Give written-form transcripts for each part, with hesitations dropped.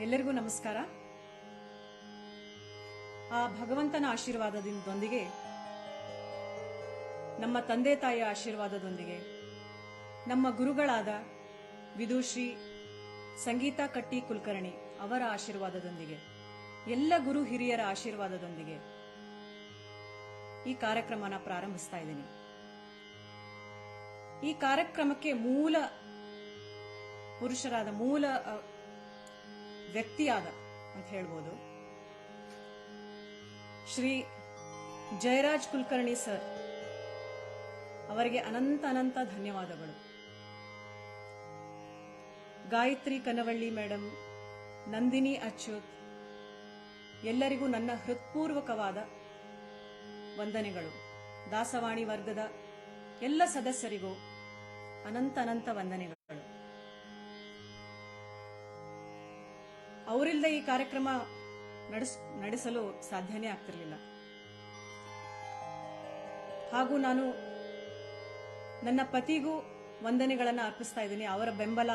ಎಲ್ಲರಿಗೂ ನಮಸ್ಕಾರ. ಆ ಭಗವಂತನ ಆಶೀರ್ವಾದದೊಂದಿಗೆ, ನಮ್ಮ ತಂದೆ ತಾಯಿಯ ಆಶೀರ್ವಾದದೊಂದಿಗೆ, ನಮ್ಮ ಗುರುಗಳಾದ ವಿದುಶ್ರೀ ಸಂಗೀತಾ ಕಟ್ಟಿ ಕುಲಕರ್ಣಿ ಅವರ ಆಶೀರ್ವಾದದೊಂದಿಗೆ, ಎಲ್ಲ ಗುರು ಹಿರಿಯರ ಆಶೀರ್ವಾದದೊಂದಿಗೆ ಈ ಕಾರ್ಯಕ್ರಮನ ಪ್ರಾರಂಭಿಸ್ತಾ ಇದ್ದೀನಿ. ಈ ಕಾರ್ಯಕ್ರಮಕ್ಕೆ ಮೂಲ ಪುರುಷರಾದ, ಮೂಲ ವ್ಯಕ್ತಿಯಾದ ಅಂತ ಹೇಳ್ಬೋದು, ಶ್ರೀ ಜಯರಾಜ್ ಕುಲಕರ್ಣಿ ಸರ್ ಅವರಿಗೆ ಅನಂತ ಅನಂತ ಧನ್ಯವಾದಗಳು. ಗಾಯತ್ರಿ ಕನವಳ್ಳಿ ಮೇಡಮ್, ನಂದಿನಿ ಅಚ್ಯುತ್, ಎಲ್ಲರಿಗೂ ನನ್ನ ಹೃತ್ಪೂರ್ವಕವಾದ ವಂದನೆಗಳು. ದಾಸವಾಣಿ ವರ್ಗದ ಎಲ್ಲ ಸದಸ್ಯರಿಗೂ ಅನಂತ ಅನಂತ ವಂದನೆಗಳು. ಅವರಿಲ್ಲದೆ ಈ ಕಾರ್ಯಕ್ರಮ ನಡೆಸಲು ಸಾಧ್ಯನೇ ಆಗ್ತಿರಲಿಲ್ಲ. ಹಾಗೂ ನಾನು ನನ್ನ ಪತಿಗೂ ವಂದನೆಗಳನ್ನು ಅರ್ಪಿಸ್ತಾ ಇದ್ದೀನಿ. ಅವರ ಬೆಂಬಲ,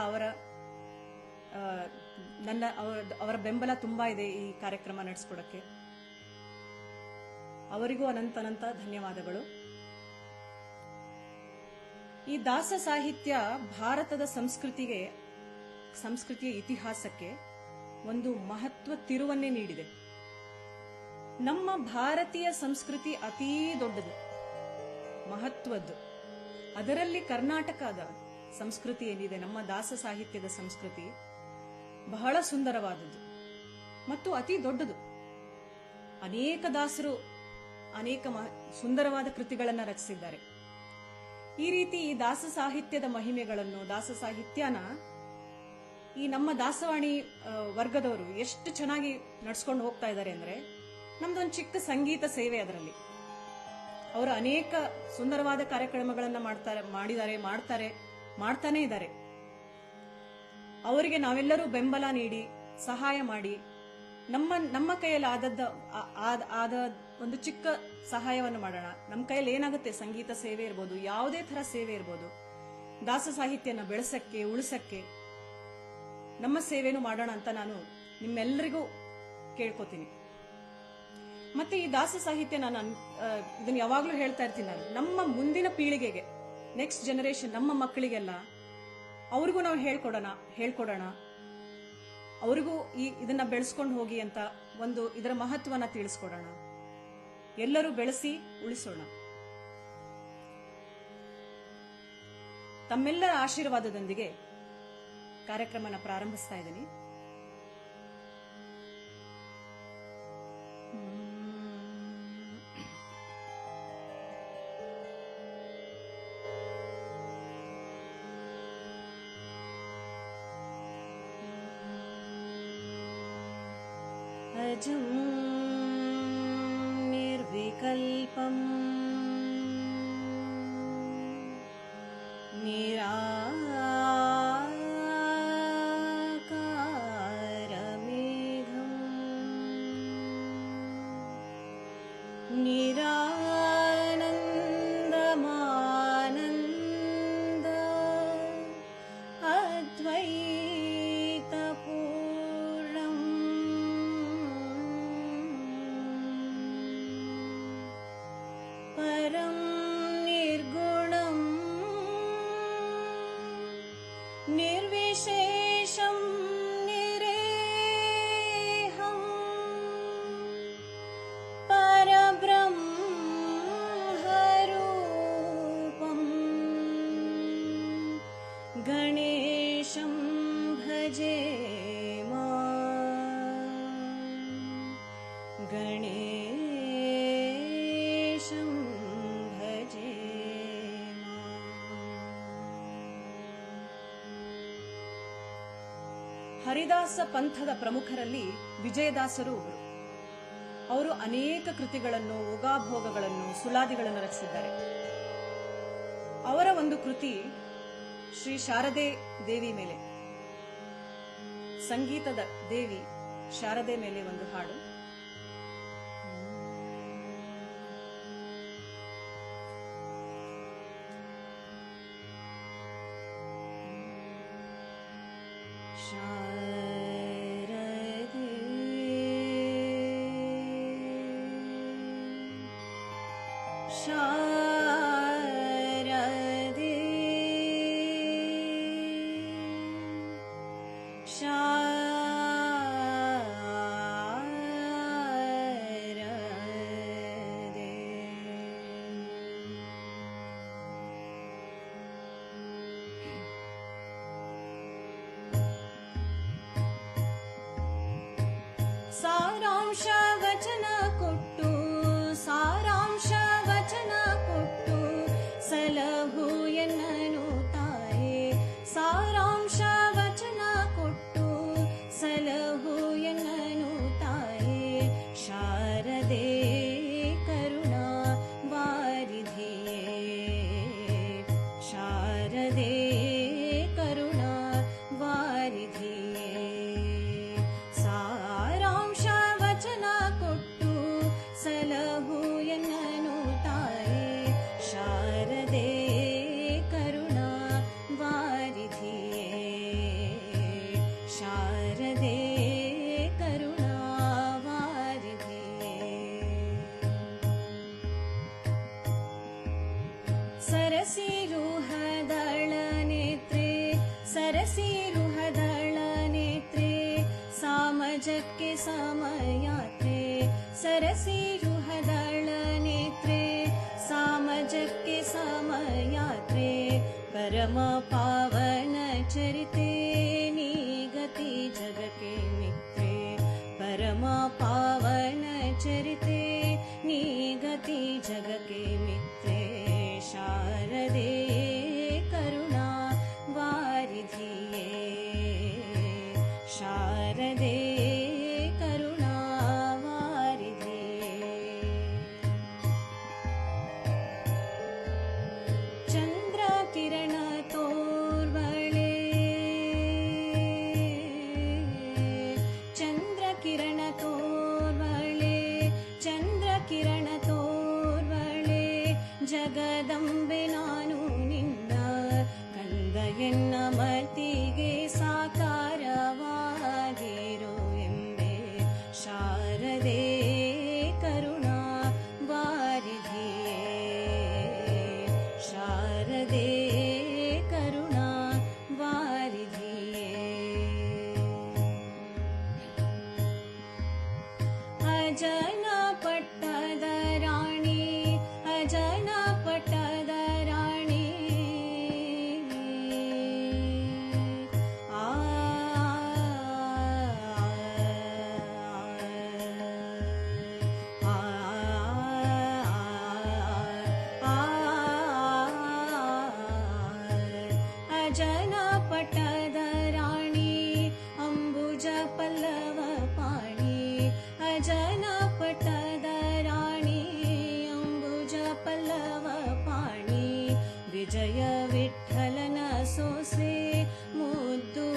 ಅವರ ಬೆಂಬಲ ತುಂಬಾ ಇದೆ ಈ ಕಾರ್ಯಕ್ರಮ ನಡೆಸ್ಕೊಡಕ್ಕೆ. ಅವರಿಗೂ ಅನಂತ ಅನಂತ ಧನ್ಯವಾದಗಳು. ಈ ದಾಸ ಸಾಹಿತ್ಯ ಭಾರತದ ಸಂಸ್ಕೃತಿಯ ಇತಿಹಾಸಕ್ಕೆ ಒಂದು ಮಹತ್ವ ತಿರುವನ್ನೇ ನೀಡಿದೆ. ನಮ್ಮ ಭಾರತೀಯ ಸಂಸ್ಕೃತಿ ಅತೀ ದೊಡ್ಡದು, ಮಹತ್ವದ್ದು. ಅದರಲ್ಲಿ ಕರ್ನಾಟಕದ ಸಂಸ್ಕೃತಿ ಏನಿದೆ, ನಮ್ಮ ದಾಸ ಸಾಹಿತ್ಯದ ಸಂಸ್ಕೃತಿ ಬಹಳ ಸುಂದರವಾದದ್ದು ಮತ್ತು ಅತಿ ದೊಡ್ಡದು. ಅನೇಕ ದಾಸರು ಅನೇಕ ಸುಂದರವಾದ ಕೃತಿಗಳನ್ನು ರಚಿಸಿದ್ದಾರೆ. ಈ ರೀತಿ ಈ ದಾಸ ಸಾಹಿತ್ಯದ ಮಹಿಮೆಗಳನ್ನು, ದಾಸ ಸಾಹಿತ್ಯನ ಈ ನಮ್ಮ ದಾಸವಾಣಿ ವರ್ಗದವರು ಎಷ್ಟು ಚೆನ್ನಾಗಿ ನಡ್ಸ್ಕೊಂಡು ಹೋಗ್ತಾ ಇದ್ದಾರೆ ಅಂದ್ರೆ, ನಮ್ದೊಂದು ಚಿಕ್ಕ ಸಂಗೀತ ಸೇವೆ. ಅದರಲ್ಲಿ ಅವರು ಅನೇಕ ಸುಂದರವಾದ ಕಾರ್ಯಕ್ರಮಗಳನ್ನ ಮಾಡ್ತಾನೆ ಇದ್ದಾರೆ. ಅವರಿಗೆ ನಾವೆಲ್ಲರೂ ಬೆಂಬಲ ನೀಡಿ, ಸಹಾಯ ಮಾಡಿ, ನಮ್ಮ ಕೈಯಲ್ಲಿ ಆದ ಒಂದು ಚಿಕ್ಕ ಸಹಾಯವನ್ನು ಮಾಡೋಣ. ನಮ್ಮ ಕೈಯಲ್ಲಿ ಏನಾಗುತ್ತೆ, ಸಂಗೀತ ಸೇವೆ ಇರ್ಬೋದು, ಯಾವುದೇ ತರ ಸೇವೆ ಇರ್ಬೋದು, ದಾಸ ಸಾಹಿತ್ಯನ ಬೆಳೆಸಕ್ಕೆ, ಉಳಿಸಕ್ಕೆ ನಮ್ಮ ಸೇವೆನೂ ಮಾಡೋಣ ಅಂತ ನಾನು ನಿಮ್ಮೆಲ್ಲರಿಗೂ ಕೇಳ್ಕೊತೀನಿ. ಮತ್ತೆ ಈ ದಾಸ ಸಾಹಿತ್ಯ, ನಾನು ಇದನ್ನ ಯಾವಾಗ್ಲೂ ಹೇಳ್ತಾ ಇರ್ತೀನಿ, ನಾನು ನಮ್ಮ ಮುಂದಿನ ಪೀಳಿಗೆಗೆ, ನೆಕ್ಸ್ಟ್ ಜನರೇಷನ್, ನಮ್ಮ ಮಕ್ಕಳಿಗೆಲ್ಲ ಅವ್ರಿಗೂ ನಾವು ಹೇಳ್ಕೊಡೋಣ, ಅವ್ರಿಗೂ ಇದನ್ನ ಬೆಳೆಸ್ಕೊಂಡು ಹೋಗಿ ಅಂತ ಇದರ ಮಹತ್ವನ ತಿಳಿಸ್ಕೊಡೋಣ. ಎಲ್ಲರೂ ಬೆಳೆಸಿ ಉಳಿಸೋಣ. ತಮ್ಮೆಲ್ಲರ ಆಶೀರ್ವಾದದೊಂದಿಗೆ ಕಾರ್ಯಕ್ರಮನ ಪ್ರಾರಂಭಿಸ್ತಾ ಇದ್ದೀನಿ. ಅಜಂ ನಿರ್ವಿಕಲ್ಪಂ ನಿರಾಕಾರಮೇಘಂ ನಿರಾನಂದಮಾನಂದ ಅದ್ವೈತಪೂರ್ಣಂ ಪರಂ ನಿರ್ಗುಣಂ ನಿರ್ವಿಶೇಷಂ ನಿರೇಹಂ ಪರಬ್ರಹ್ಮರೂಪಂ ಗಣೇಶಂ ಭಜೇಮ ಗಣೇಶಂ ಭಜೇಮ. ಹರಿದಾಸ ಪಂಥದ ಪ್ರಮುಖರಲ್ಲಿ ವಿಜಯದಾಸರು ಒಬ್ಬರು. ಅವರು ಅನೇಕ ಕೃತಿಗಳನ್ನು, ಓಗಾಭೋಗಗಳನ್ನು, ಸುಳಾದಿಗಳನ್ನು ರಚಿಸಿದ್ದಾರೆ. ಅವರ ಒಂದು ಕೃತಿ ಶ್ರೀ ಶಾರದೆ ದೇವಿ ಮೇಲೆ, ಸಂಗೀತದ ದೇವಿ ಶಾರದೆ ಮೇಲೆ ಒಂದು ಹಾಡು. शारदे ಶಾರದೆ ಶಾರದೆ. ಸಾರಾಂಶ ವಚನ ಕೊಟ್ಟು ಸಾರಾಂಶ ವಚನ ಕೊಟ್ಟು ಸಲಹು ಎನ್ನನು ತಾಯೇ. ಸಾರಾಂಶ ವಚನ ಕೊಟ್ಟು ಸಲಹು ಎನ್ನನು ತಾಯೇ. ಶಾರದೆ ಕರುಣಾ ವಾರಿಧಿಯೇ. ಶಾರದೆ ಕರುಣಾ ವಾರಿಧಿಯೇ. ಸಾರಾಂಶ ವಚನ ಕೊಟ್ಟು ಸಲಹು ಎನ್ನನು ತಾಯೇ. ಶಾರದೆ ಕರುಣಾ ವಾರಿಧಿಯೇ. ಶಾರದೆ ಕರುಣಾ ವಾರಿಧಿಯೇ. ಸರಸಿರುಹದಳ ನೇತ್ರೆ ಸರಸಿರುಹದಳ ನೇತ್ರೆ ಸಾಮಜಕ್ಕೆ ಸಮಯಾತ್ರೆ. ಸರಸಿರುಹದಳ ನೇತ್ರೆ ಸಾಮಜಕ್ಕೆ ಸಮಯಾತ್ರೆ. ಪರಮ ಪಾವನ ಚರಿತೆ ನೀಗತಿ ಜಗಕ್ಕೆ ಮಿತ್ರೆ. ಪರಮ ಪಾವನ ಚರಿತೆ ನೀಗತಿ ಜಗಕ್ಕೆ ಮಿತ್ರೆ. ಶಾರದೆ ಕರುಣಾ ವಾರಿಧಿಯೇ. ಶಾರದೆ ಕರುಣಾ ವಾರಿಧಿಯೇ. ಚಂದ್ರ ಕಿರಣ ತೋರ್ವಳೆ ಚಂದ್ರ ಕಿರಣ ತೋರ್ವಳೆ ಚಂದ್ರ ಕಿರಣ ತೋರ್ವಳೆ. ಜಗದಂಬೆ ನಾನು ನಿನ್ನ ಕಂದ ಎನ್ನ ಮತಿಗೆ ಸಾಕಾರವಾಗಿರು ಎಂಬೆ. ಶಾರದೆ ಕರುಣಾ ವಾರಿಧಿಯೇ. ಶಾರದೆ ಕರುಣಾ ವಾರಿಧಿಯೇ. ಅಜನ ಪಟ್ಟದ ರಾಣಿ ಅಜನ ಪಟ್ಟದ ರಾಣಿ. ಆ ಅಜನ ಪಟ್ಟದ ರಾಣಿ ಅಂಬುಜ ಪಲ್ಲವ ಪಾಣಿ. ಅಜನ ಪಟ್ಟದ ರಾಣಿ ಅಂಬುಜ ಪಲ್ಲವ ಪಾಣಿ. ವಿಜಯ ವಿಠಲನ ಸೊಸೆ ಮುದ್ದು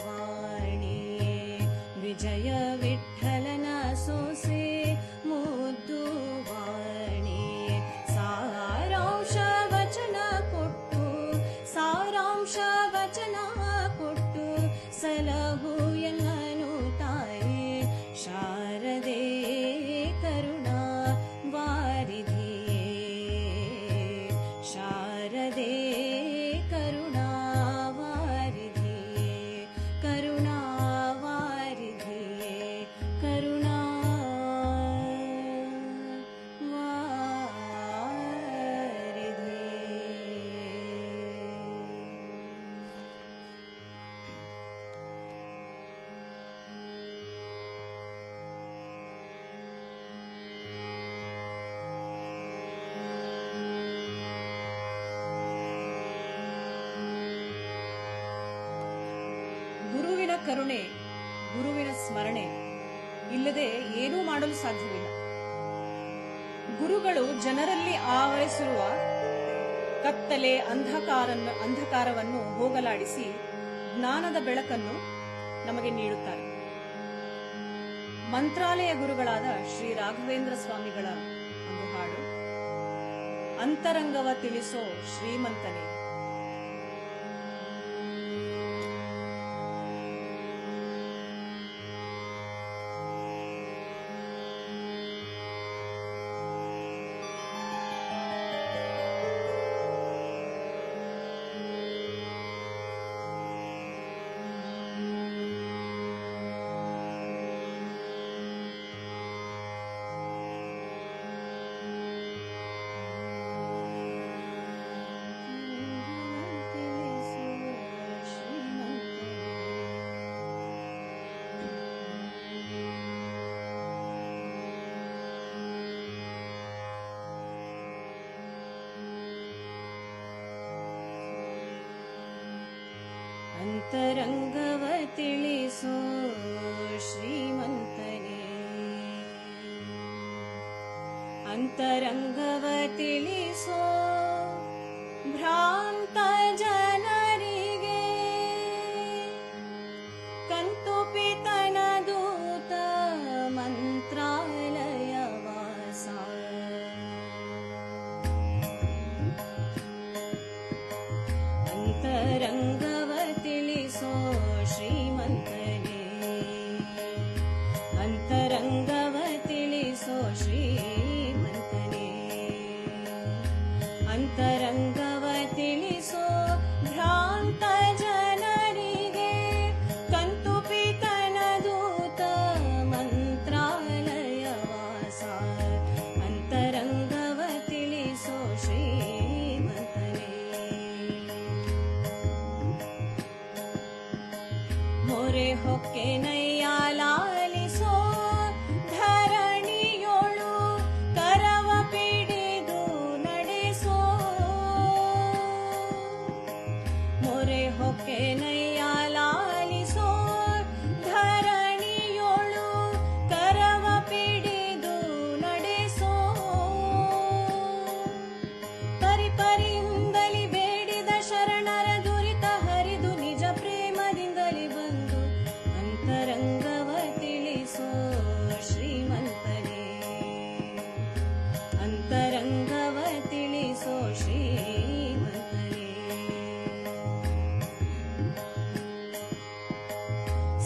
ವಾಣಿ. ವಿಜಯ ವಿಠಲನ ಸೊಸೆ ಮುದ್ದು ವಾಣಿ. ಸಾರಾಂಶ ವಚನ ಕೊಟ್ಟು ಸಾರಾಂಶ ವಚನ ಕೊಟ್ಟು ಸಲಹು ಎನ್ನನು ತಾಯೇ. ಶಾರದೆ ಕರುಣಾ ವಾರಿಧಿಯೇ. ಶಾರದೆ ಕರುಣಾ ವಾರಿಧಿಯೇ. ಕರುಣಾ ವಾರಿಧಿಯೇ. ಕರುಣಾ ಗುರುವಿನ ಕರುಣೆ ಗುರುವಿನ ಸ್ಮರಣೆ ಇಲ್ಲದೆ ಏನೂ ಮಾಡಲು ಸಾಧ್ಯವಿಲ್ಲ. ಗುರುಗಳು ಜನರಲ್ಲಿ ಆವರಿಸಿರುವ ಕತ್ತಲೆ ಅಂಧಕಾರವನ್ನು ಹೋಗಲಾಡಿಸಿ ಜ್ಞಾನದ ಬೆಳಕನ್ನು ನಮಗೆ ನೀಡುತ್ತಾರೆ. ಮಂತ್ರಾಲಯ ಗುರುಗಳಾದ ಶ್ರೀ ರಾಘವೇಂದ್ರ ಸ್ವಾಮಿಗಳ ಒಂದು ಹಾಡು, ಅಂತರಂಗವ ತಿಳಿಸೋ ಶ್ರೀಮಂತನೇ. ಅಂತರಂಗವ ತಿಳಿಸೋ ಶ್ರೀಮಂತನೇ, ಅಂತರಂಗವ ತಿಳಿಸೋ ಭ್ರಾಂತ ಜನರಿಗೆ, ಕಂತುಪಿತನ ದೂತ ಮಂತ್ರಾಲಯ ವಾಸ. ಅಂತರಂಗವ ತಿಳಿಸೋ ಶ್ರೀಮಂತನೇ, ಅಂತರಂಗವ ತಿಳಿಸೋ ಶ್ರೀಮಂತನೇ, ಅಂತರಂಗವ ತಿಳಿಸೋ ಭ್ರಾಂತ ಜನರಿಗೆ, ಕಂತುಪಿತನ ದೂತ ಮಂತ್ರಾಲಯ ವಾಸ. ಅಂತರಂಗವ ತಿಳಿಸೋ ಶ್ರೀಮಂತನೇ, ಮೊರೆ ಹೊಕ್ಕೆನಯ್ಯ ಲಾಲಿಸೋ ಧರಣಿಯೊಳು ಕರವ ಪಿಡಿದು ನಡೆಸೋ, ಮೊರೆ ಹೊಕ್ಕೆನಯ್ಯ ಲಾಲಿಸೋ ಧರಣಿಯೊಳು ಕರವ ಪಿಡಿದು ನಡೆಸೋ, ಪರಿಪರಿಂದಲಿ ಬೇಡಿದ ಶರಣರ ದುರಿತ ಹರಿದು ನಿಜ ಪ್ರೇಮದಿಂದಲಿ ಬಂದು ಅಂತರಂಗವ ತಿಳಿಸೋ ಶ್ರೀಮಂತನೇ, ಅಂತರಂಗವ ತಿಳಿಸೋ ಶ್ರೀಮಂತನೇ.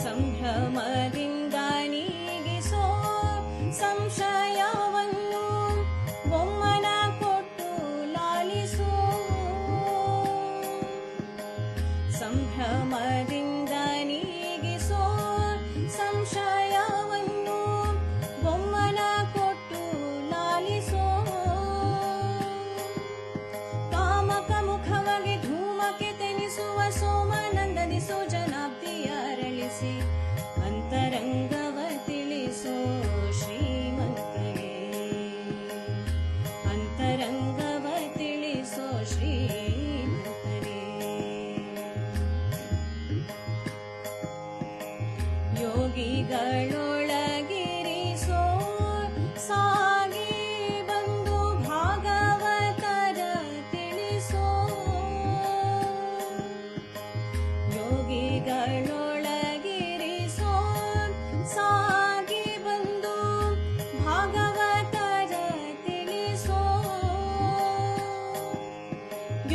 ಸಂಭ್ರಮದಿಂದ ನೀಗಿಸೋ ಸಂಶಯವನ್ನು ಒಮ್ಮನ ಕೊಟ್ಟು ಲಾಲಿಸೋ, ಸಂಭ್ರಮದಿಂದ ನೀಗಿಸೋ ಸಂಶಯವನ್ನು ಒಮ್ಮನ ಕೊಟ್ಟು ಲಾಲಿಸೋ, ಕಾಮಕ ಮುಖವಾಗಿ ಧೂಮಕ್ಕೆ ತೆನಿಸುವ ಸೋಮಾನಂದನಿಸೋ ಜನಾಬ್ದಿಯ ಅರಳಿಸಿ ಅಂತರಂಗವ ತಿಳಿಸೋ ಶ್ರೀಮಂತನೇ, ಅಂತರಂಗವ ತಿಳಿಸೋ ಶ್ರೀಮಂತನೇ. ಯೋಗಿಗಳೊಳಗಿರಿಸೋ ಸಾಗಿ ಬಂದು ಭಾಗವತರ ತಿಳಿಸೋ, ಯೋಗಿಗಳೊಳಗಿರಿಸೋ ಸಾಗಿ ಬಂದು ಭಾಗವತರ ತಿಳಿಸೋ,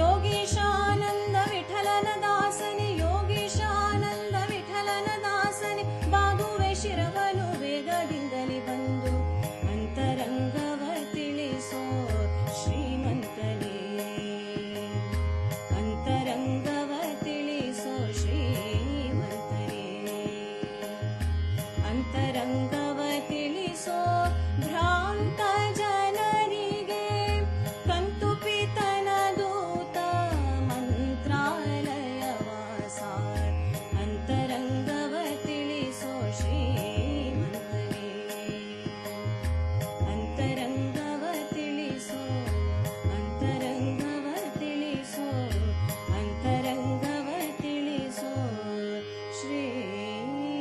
ಯೋಗೀಶಾನಂದ ವಿಠಲನ ದಾಸನೆ, ಯೋಗೀಶಾನಂದ ವಿಠಲನ ದಾಸನೆ, ಬಾಗುವೆ ಶಿರವನು ವೇಗದಿಂದಲಿ ಬಂದು ಅಂತರಂಗವ ತಿಳಿಸೋ ಶ್ರೀಮಂತನೇ, ಅಂತರಂಗವ ತಿಳಿಸೋ ಶ್ರೀಮಂತನೇ, ಅಂತರಂಗವ ತಿಳಿಸೋ ಭ್ರಾಂತ ಜನರಿಗೆ, ಕಂತುಪಿತನ ದೂತ ಮಂತ್ರಾಲಯ ವಾಸ. ಅಂತರಂಗವ ತಿಳಿಸೋ ಶ್ರೀಮಂತನೇ, ಅಂತರಂಗವ ತಿಳಿಸೋ, ಅಂತರಂಗವ ತಿಳಿಸೋ, ಅಂತರಂಗವ ತಿಳಿಸೋ ಶ್ರೀಮಂತನೇ.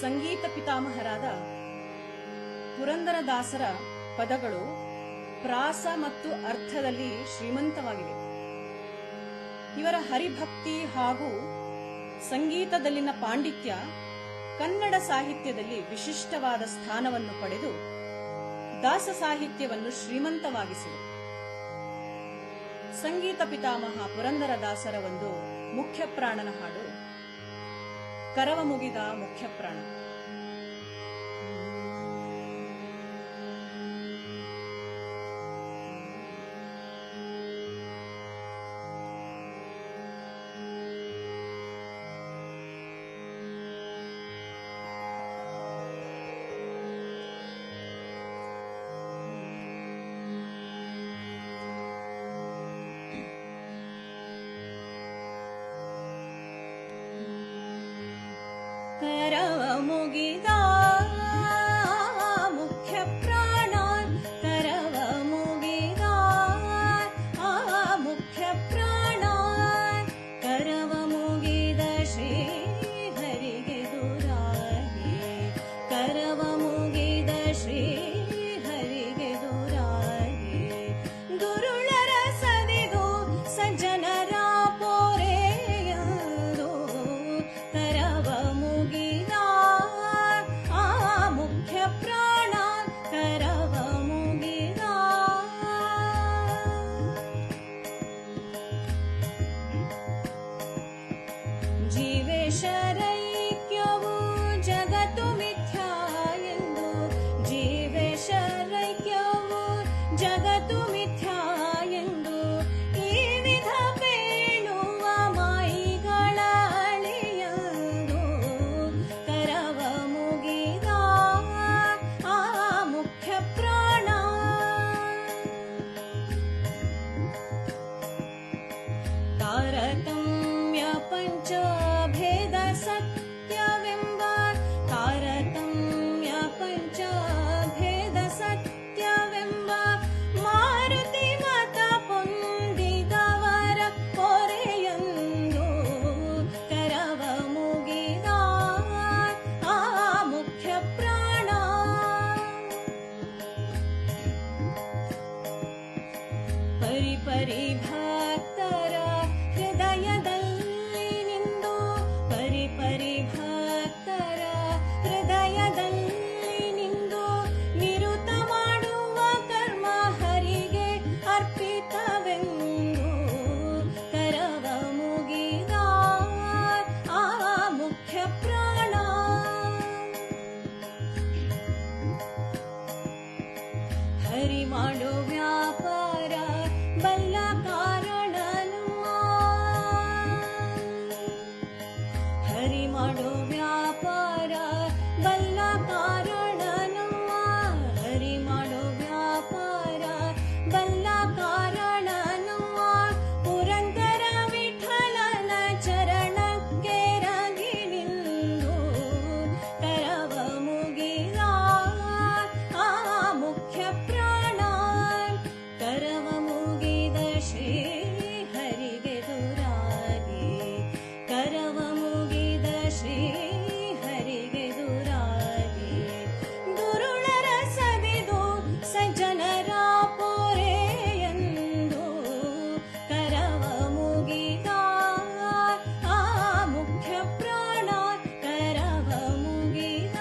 ಸಂಗೀತ ಪಿತಾಮಹರಾದ ಪುರಂದರದಾಸರ ಪದಗಳು ಪ್ರಾಸ ಮತ್ತು ಅರ್ಥದಲ್ಲಿ ಶ್ರೀಮಂತವಾಗಿವೆ. ಇವರ ಹರಿಭಕ್ತಿ ಹಾಗೂ ಸಂಗೀತದಲ್ಲಿನ ಪಾಂಡಿತ್ಯ ಕನ್ನಡ ಸಾಹಿತ್ಯದಲ್ಲಿ ವಿಶಿಷ್ಟವಾದ ಸ್ಥಾನವನ್ನು ಪಡೆದು ದಾಸ ಸಾಹಿತ್ಯವನ್ನು ಶ್ರೀಮಂತವಾಗಿಸಿದೆ. ಸಂಗೀತ ಪಿತಾಮಹ ಪುರಂದರದಾಸರ ಒಂದು ಮುಖ್ಯ ಪ್ರಾಣನ ಹಾಡು ಕರವ ಮುಗಿದ ಮುಖ್ಯ ಪ್ರಾಣ. करव मुगिद मुख्य प्राण करव मुगिद मुख्य प्राण करव मुगिद श्री हरिगे दुराहि करव मुगिद श्री हरिगे दुराहि दुरुಳರ ಸದಿದು ಸಜ್ಜನರ ಪೋರೆಯದು ಕರವ ಮುಗಿದ ಮುಖ್ಯ ಪ್ರಾಣ ಕರವ ಮುಗಿದ ಜೀವೇಶರೈಕ್ಯವು ಜಗತ್ತು ಮಿಥ್ಯಾ ಎಂದು ಜೀವೇಶರೈಕ್ಯವು ಜಗತ್ತು ಮಿಥ್ಯಾ ಎಂದು ಈ ವಿಧ ಬೇಳುವ ಮಾಯಿಗಳ ಅಳಿಯದು ಕರವ ಮುಗಿದ ಮುಖ್ಯ ಪ್ರಾಣ ತಾರತಮ್ಯ ಪಂಚಭೇದ ಸತ್ಯವೆಂಬ ತಾರತಮ್ಯ ಪಂಚಭೇದ ಸತ್ಯವೆಂಬ ಮಾರುತಿ ಮತ ಪೊಂದಿದವರ ಪೊರೆಯೊಂದು ಕರವ ಮುಗಿದ ಮುಖ್ಯ ಪ್ರಾಣ ಪರಿಪರಿ ಭಕ್ತರ ಹೃದಯದಲ್ಲಿ ನಿಂದು ಪರಿಪರಿ ಭಕ್ತರ ಹೃದಯದಲ್ಲಿ ನಿಂದು ನಿರುತ ಮಾಡುವ ಕರ್ಮ ಹರಿಗೆ ಅರ್ಪಿತವೆಂದು ಕರವ ಮುಗಿದ ಮುಖ್ಯ ಪ್ರಾಣ ಹರಿ ಮಾಡೋ ವ್ಯಾಪಾರ ಬಲ್ಲ ಕಾರಣನು ಹರಿ ಮಾಡೋ ವ್ಯಾಪಾರ ಬಲ್ಲ ಕಾರಣನು ಹರಿ ಮಾಡೋ ವ್ಯಾಪಾರ ಬಲ್ಲ ಕಾರಣನು ಪುರಂದರ ವಿಠಲನ ಚರಣಕ್ಕೆ ರಗಿ ನಿಂದು ಕರವ ಮುಗಿದ ಮುಖ್ಯ ಪ್ರಾಣ ಕರವ ಮುಗಿದ ಶ್ರೀ ಹರಿಗೆ ದುರಾಗಿ ಕರವ ಮುಗಿದ ಶ್ರೀ ಹರಿಗೆ ದುರಾಗಿ ದುರುಳರ ಸದಿದು ಸಜ್ಜನರ ಪೋರೆಯಂದು ಕರವ ಮುಗಿದ ಮುಖ್ಯ ಪ್ರಾಣ ಕರವ ಮುಗಿದ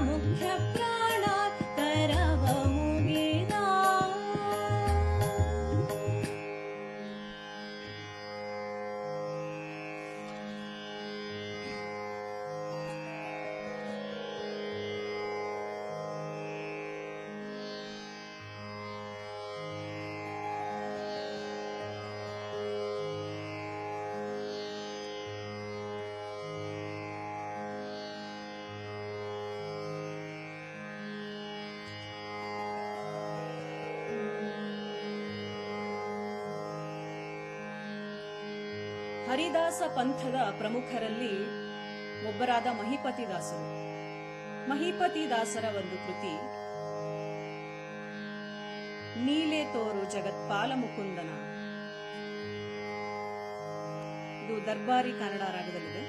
ಮುಖ್ಯ ಪ್ರಾಣ ಕರವ ಮುಗಿದ ಹರಿದಾಸ ಪಂಥದ ಪ್ರಮುಖರಲ್ಲಿ ಒಬ್ಬರಾದ ಮಹಿಪತಿದಾಸರು. ಮಹಿಪತಿದಾಸರ ಒಂದು ಕೃತಿ ನೀಲೆ ತೋರು ಜಗತ್ಪಾಲ ಮುಕುಂದನ. ಇದು ದರ್ಬಾರಿ ಕನ್ನಡ ರಾಗದಲ್ಲಿದೆ.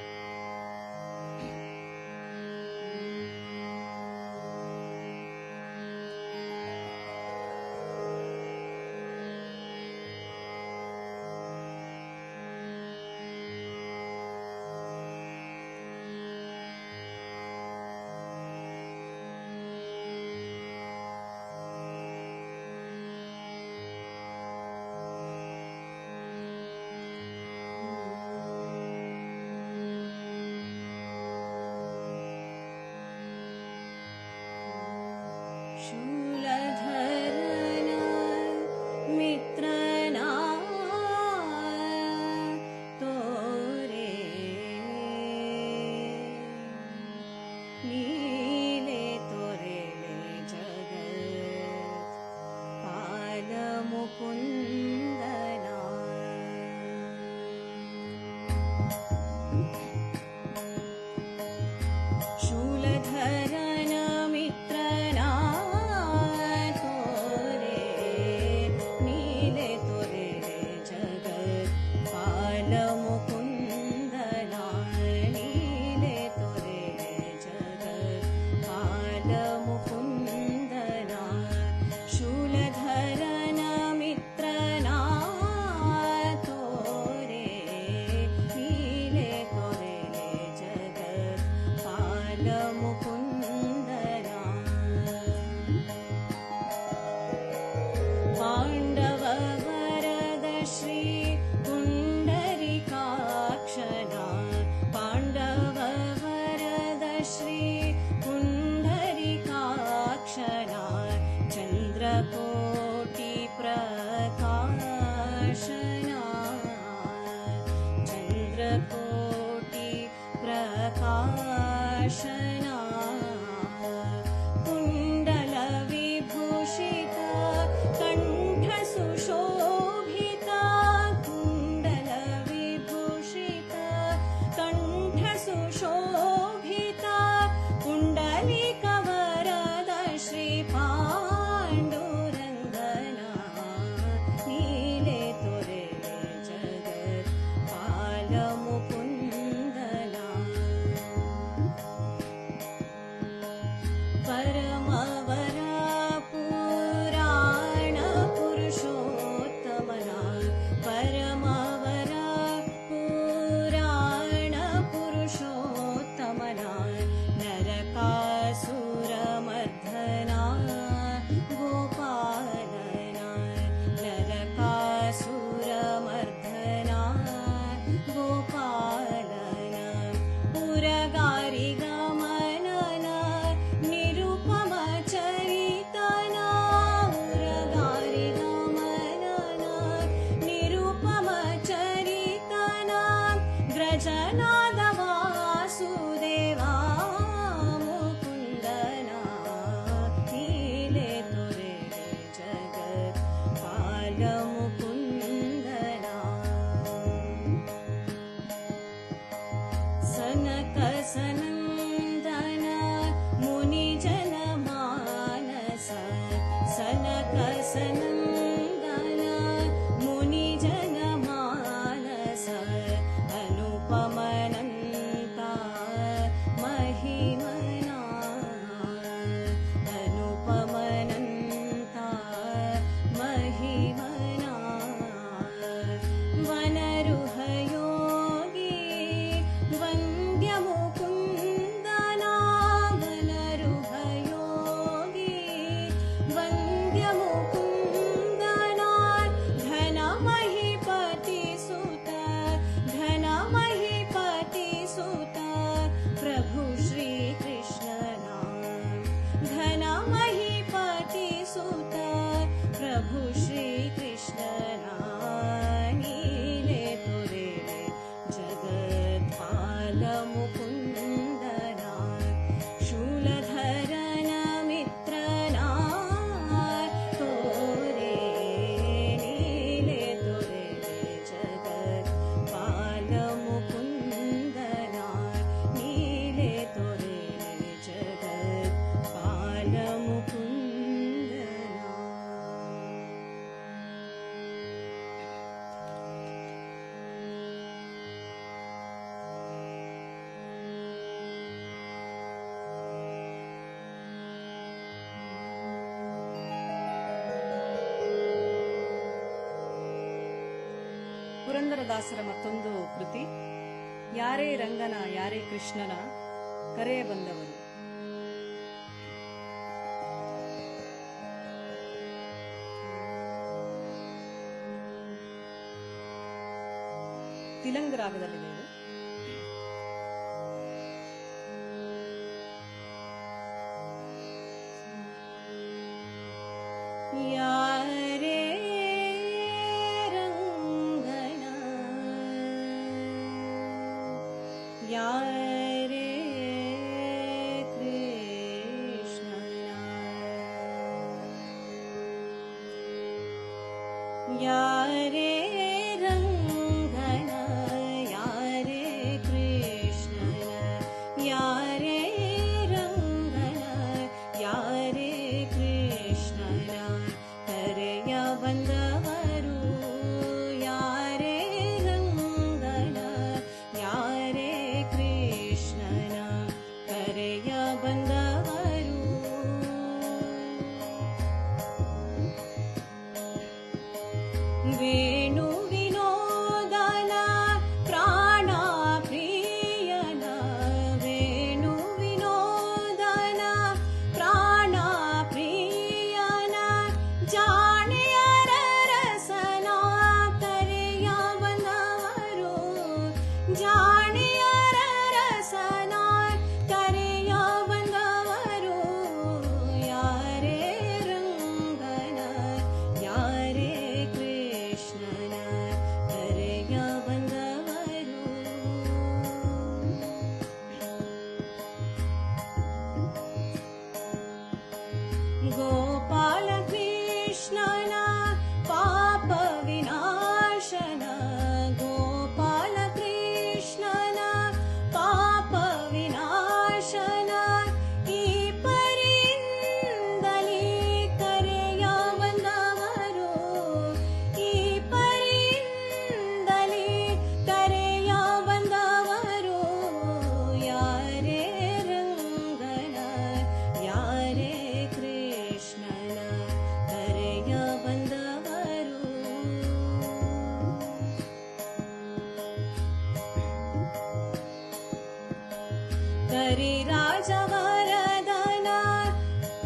बालमुकुन्दना परमवरा पुराण पुरुषोत्तमना परमवरा पुराण पुरुषोत्तमना नरकासुरमर्दना गोपालना नरकासुरमर्दना गोपालना पुरगारिगमनना निरुपमचरितना पुरगारिगमनना निरुपमचरितना व्रजनाद वासुदेवा मुकुन्दना नीले तोरे जगत् पालमुकुन्दना सनक सनन्दन मुनिजनमानस सनक सनन्दन मुनिजनमानस अनुपमनन्ता महिमना अनुपमनन्ता महिमना वनरुहयोगी वन्द्यमुकुन्दना वनरुहयोगी वन्द्यमुकुन्दना घनमहिपतिसुत घनमहिपतिसुत प्रभु श्रीकृष्णना घनमहिपतिसुत प्रभु श्रीकृष्णना नीले तोरे जगत्पालमुकुन्दना शूलधरन मित्रना तोरे नीले तोरे जगत्पालमुकुन्दना नीले तोरे जगत्पालमुकुन्दना ಪುರಂದರದಾಸರ ಮತ್ತೊಂದು ಕೃತಿ ಯಾರೇ ರಂಗನ ಯಾರೇ ಕೃಷ್ಣನ ಕರೆಯ ಬಂದವರು. ತಿಲಂಗ ರಾಗದಲ್ಲಿದೆ ಇದು. ಯಾರೇ ರಂಗನ ಯಾರೇ ಕೃಷ್ಣನ ಯಾರೇ ರಂಗನ ಯಾರೇ ಕೃಷ್ಣನ ಯಾರೇ ರಂಗನ ಯಾರೇ ಕೃಷ್ಣನ ಕರೆಯ ಬಂದವರು ಯಾರೇ ರಂಗನ ಯಾರೇ ಕೃಷ್ಣನ ಕರೆಯ ಬಂದವರು ವೇಣು ವಿನೋದನ ಪ್ರಾಣ ಪ್ರಿಯನ ವೇಣು ವಿನೋದನ ಪ್ರಾಣ ಪ್ರಿಯನ ಜಾಣೆಯರ ರಸನ ಕರೆಯ ಬಂದವರು ಜಾಣೆಯರ ರಸನ ಕರೆಯ ಬಂದವರು ಯಾರೇ ರಂಗನ ಯಾರೇ ಕೃಷ್ಣನ ಕರೆಯ ಬಂದವರು ಗೋಪಾಲ ಕೃಷ್ಣನ ಪಾಪ ವಿನಾಶನ ಗೋಪಾಲ ಕೃಷ್ಣ ಕರಿರಾಜವರದನ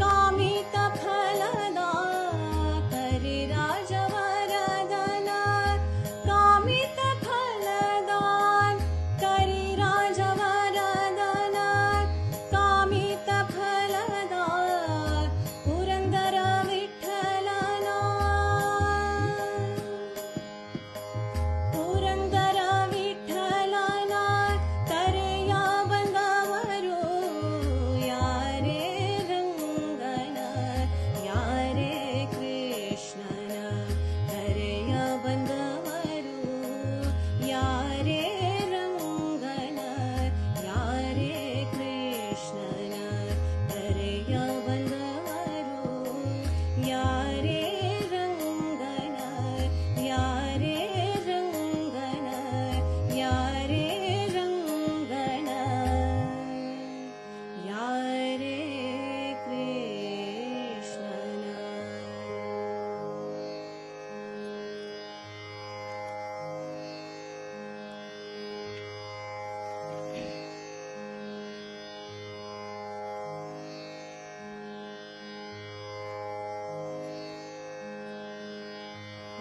ಕಾಮಿತ ಫಲದ ಕರಿರಾಜವರದನ ಕಾಮಿತ ಫಲದ ಕರಿರಾಜವರದನ ಕಾಮಿತ ಫಲದ ಪುರಂದರ ವಿಠಲನ ಪುರಂದರ ವಿಠಲನ ಕರೆಯ ಬಂದವರು ಯಾರೇ ರಂಗನ ಯಾರೇ ಕೃಷ್ಣನ ಕರೆಯ ಬಂದವರು ಯಾರೇ ರಂಗನ ಯಾರೇ ಕೃಷ್ಣನ ಕರೆಯ ಬಂದವರು ಯಾರೇ ರಂಗನ ಯಾರೇ ರಂಗನ ಯಾರೇ ರಂಗನ ಯಾರೇ ಕೃಷ್ಣನ.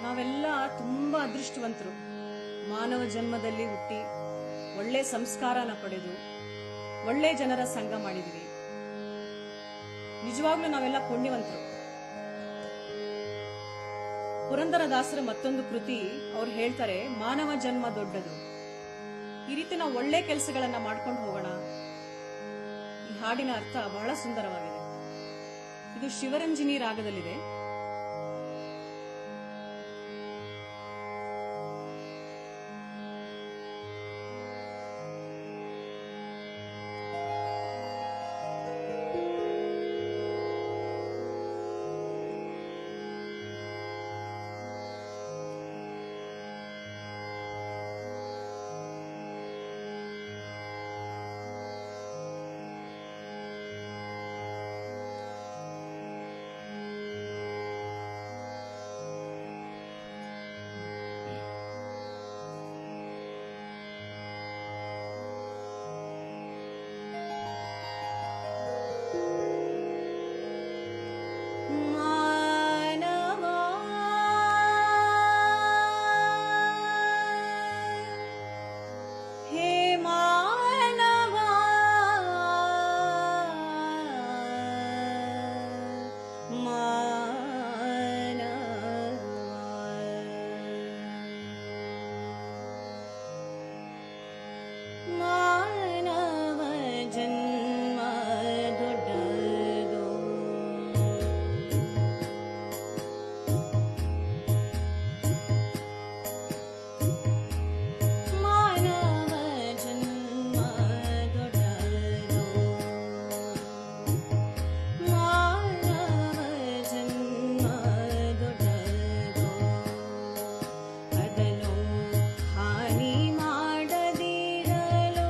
ನಾವೆಲ್ಲ ತುಂಬಾ ಅದೃಷ್ಟವಂತರು. ಮಾನವ ಜನ್ಮದಲ್ಲಿ ಹುಟ್ಟಿ ಒಳ್ಳೆ ಸಂಸ್ಕಾರನ ಪಡೆದು ಒಳ್ಳೆ ಜನರ ಸಂಘ ಮಾಡಿದ್ವಿ. ನಿಜವಾಗ್ಲೂ ನಾವೆಲ್ಲ ಪುಣ್ಯವಂತರು. ಪುರಂದರದಾಸರ ಮತ್ತೊಂದು ಕೃತಿ ಅವ್ರು ಹೇಳ್ತಾರೆ, ಮಾನವ ಜನ್ಮ ದೊಡ್ಡದು. ಈ ರೀತಿ ನಾವು ಒಳ್ಳೆ ಕೆಲಸಗಳನ್ನ ಮಾಡ್ಕೊಂಡು ಹೋಗೋಣ. ಈ ಹಾಡಿನ ಅರ್ಥ ಬಹಳ ಸುಂದರವಾಗಿದೆ. ಇದು ಶಿವರಂಜನಿ ರಾಗದಲ್ಲಿದೆ. ಹಾನಿ ಮಾಡದಿರಲು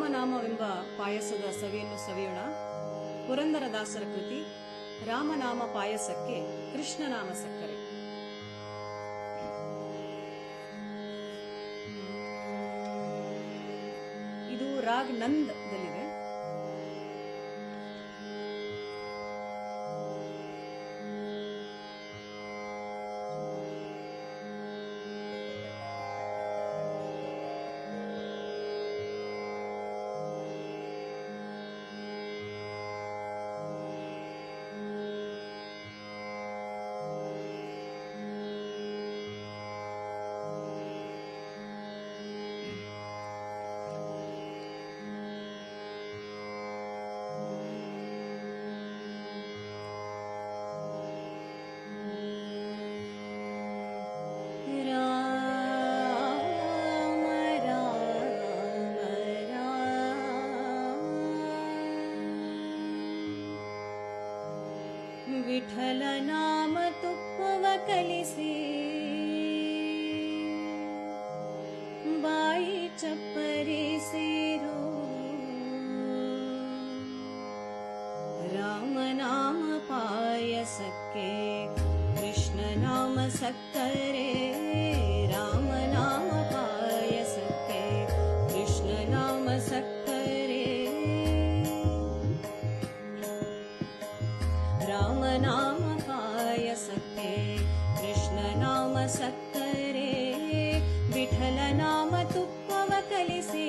ರಾಮನಾಮವೆಂಬ ಪಾಯಸದ ಸವಿಯನ್ನು ಸವಿಯೋಣ. ಪುರಂದರದಾಸರ ಕೃತಿ ರಾಮನಾಮ ಪಾಯಸಕ್ಕೆ ಕೃಷ್ಣನಾಮ ಸಕ್ಕರೆ. ಇದು ರಾಗ್ ನಂದದಲ್ಲಿದೆ. ವಿಠಲ ನಾಮ ತುಪ್ಪವ ಕಲಿಸಿ ಬಾಯಿ ಚಪ್ಪರಿಸಿರೋ ರಾಮನಾಮ ಪಾಯಸಕ್ಕೆ ಕೃಷ್ಣನಾಮ ಸಕ್ಕರೆ. ರಾಮನಾಮ ಪಾಯಸಕ್ಕೆ ಕೃಷ್ಣನಾಮ ಸಕ್ಕರೆ. ರಾಮನಾಮ ಪಾಯಸಕ್ಕೆ ಕೃಷ್ಣನಾಮ ಸಕ್ಕರೆ. ವಿಠಲ ನಾಮ ತುಪ್ಪವ ಕಲಿಸಿ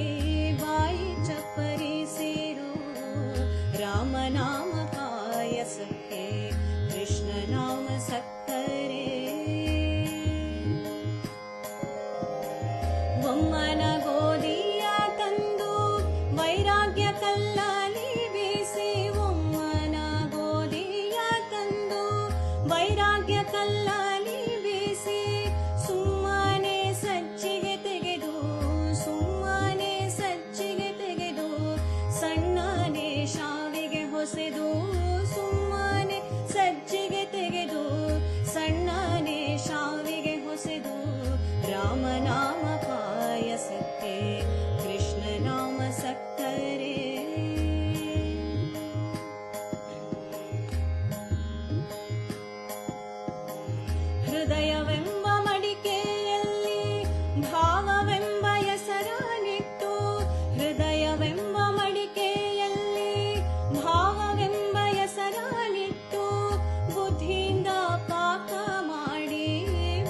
ಬಾಯಿ ಚಪ್ಪರಿಸಿರೋ ರಾಮನಾಮ ಪಾಯಸಕ್ಕೆ ಕೃಷ್ಣನಾಮ ಸಕ್ಕರೆ. ಒಮ್ಮನ ಗೋಧಿಯ ತಂದು ವೈರಾಗ್ಯ ಕಲ್ಲಲಿ ಬೀಸಿ, ಒಮ್ಮನ ಗೋಧಿಯ ತಂದು ವೈರಾಗ್ಯ ಕಲ್ಲಲಿ ಬೀಸಿ, ಸುಮ್ಮನೆ ಸಜ್ಜಿಗೆ ತೆಗೆದು ಸುಮ್ಮನೆ ಸಜ್ಜಿಗೆ ತೆಗೆದು ಸಣ್ಣನೆ ಶಾವಿಗೆ ಹೊಸೆದು, ಸುಮ್ಮನೆ ಸಜ್ಜಿಗೆ ತೆಗೆದು ಸಣ್ಣನೆ ಶಾವಿಗೆ ಹೊಸೆದು ರಾಮನಾಮ ಪಾಯಸಕ್ಕೆ ಕೃಷ್ಣನಾಮ ಸಕ್ಕರೆ. ಹೃದಯವೆಂಬ ಮಡಿಕೆಯಲ್ಲಿ ಭಾವವೆಂಬ ಹೆಸರನಿಟ್ಟು, ಹೃದಯವೆಂಬ ಮಡಿಕೆಯಲ್ಲಿ ಭಾವವೆಂಬ ಹೆಸರನಿಟ್ಟು, ಬುದ್ಧಿಯಿಂದ ಪಾಕ ಮಾಡಿ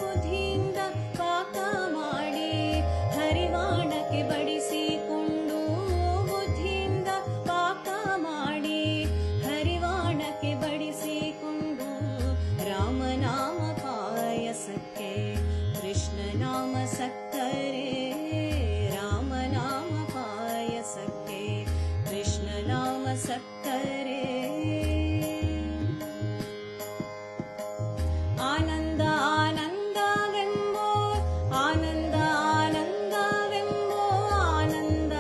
ಬುದ್ಧಿಯಿಂದ ಪಾಕ ಮಾಡಿ ಹರಿವಾಣಕ್ಕೆ ಬಡಿಸಿಕೊಂಡು, ಬುದ್ಧಿಯಿಂದ ಪಾಕ ಮಾಡಿ ಹರಿವಾಣಕ್ಕೆ ಬಡಿಸಿಕೊಂಡು ರಾಮನಾಮ ಪಾಯಸಕ್ಕೆ ಕೃಷ್ಣನಾಮ ಸಕ್ಕರೆ. ರಾಮನಾಮ ಪಾಯಸಕ್ಕೆ ಕೃಷ್ಣನಾಮ ಸಕ್ಕರೆ. ಆನಂದ ಆನಂದವೆಂಬೋ ಆನಂದ ಆನಂದವೆಂಬೋ ಆನಂದ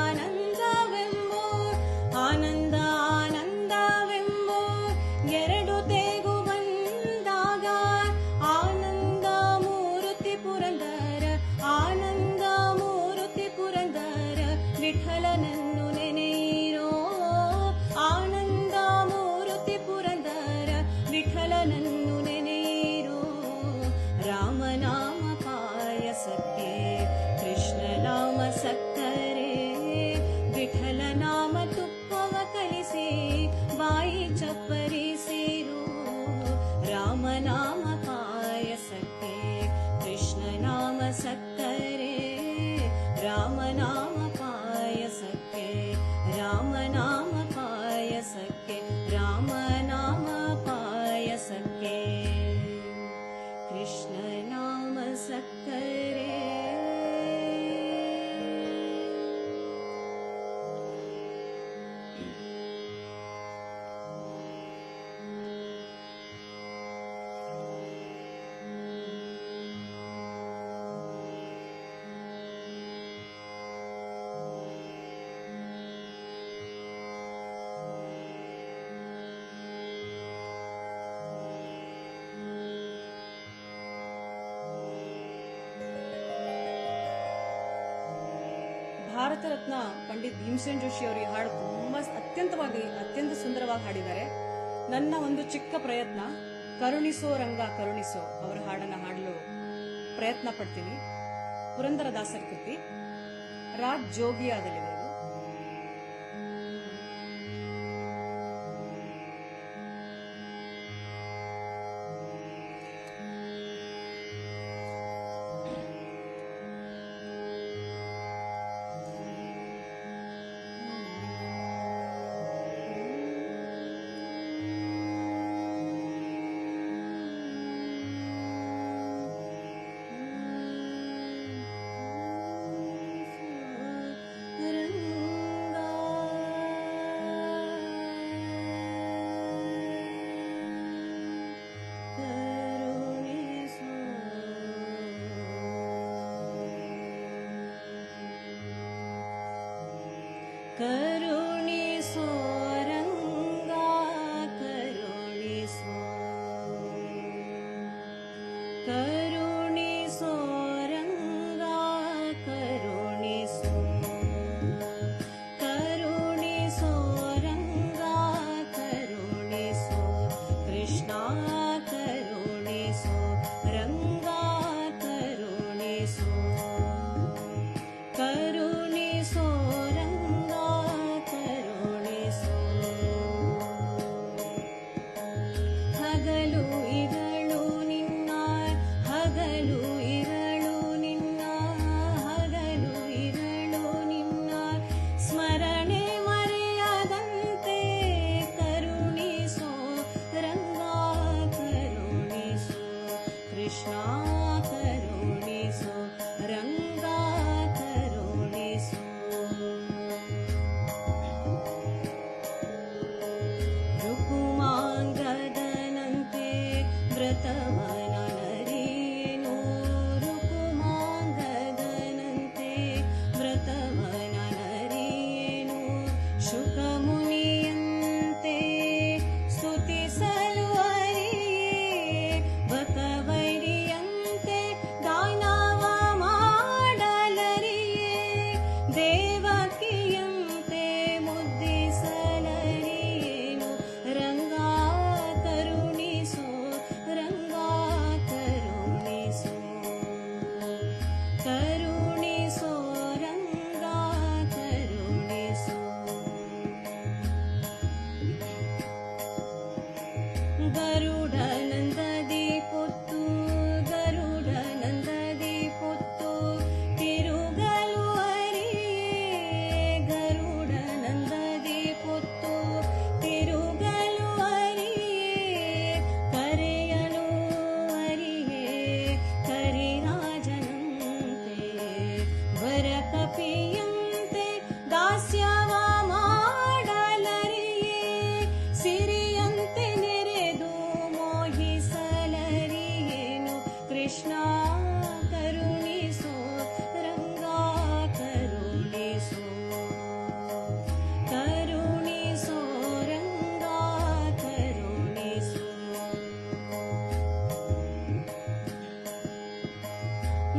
ಆನಂದವೆಂಬೋ ಆನಂದ ಆನಂದವೆಂಬೋ ಎರಡು ತೇಗು ಬಂದಾಗ ಆನಂದ ಮೂರ್ತಿ ಪುರಂದರ ಆನಂದ ಭಾರತ ರತ್ನ ಪಂಡಿತ್ ಭೀಮಸೇನ್ ಜೋಶಿ ಅವರು ಈ ಹಾಡು ಅತ್ಯಂತ ಸುಂದರವಾಗಿ ಹಾಡಿದ್ದಾರೆ. ನನ್ನ ಒಂದು ಚಿಕ್ಕ ಪ್ರಯತ್ನ, ಕರುಣಿಸೋ ರಂಗ ಕರುಣಿಸೋ ಅವರ ಹಾಡನ್ನ ಹಾಡಲು ಪ್ರಯತ್ನ ಪಡ್ತೀನಿ. ಪುರಂದರದಾಸರ ಕೃತಿ, ರಾಗ್ ಜೋಗಿಯಾದಲ್ಲಿದೆ. ಕರುಣಿಸೋ ರಂಗ ಕರುಣಿಸೋ, ಕರುಣಿಸೋ ರಂಗ ಕರುಣಿಸೋ, ಕರುಣಿಸೋ ರಂಗ ಕರುಣಿಸೋ, ಕೃಷ್ಣ ಕರುಣಿಸೋ ರಂಗ ಕರುಣಿಸೋ, ಕರುಣಿಸೋ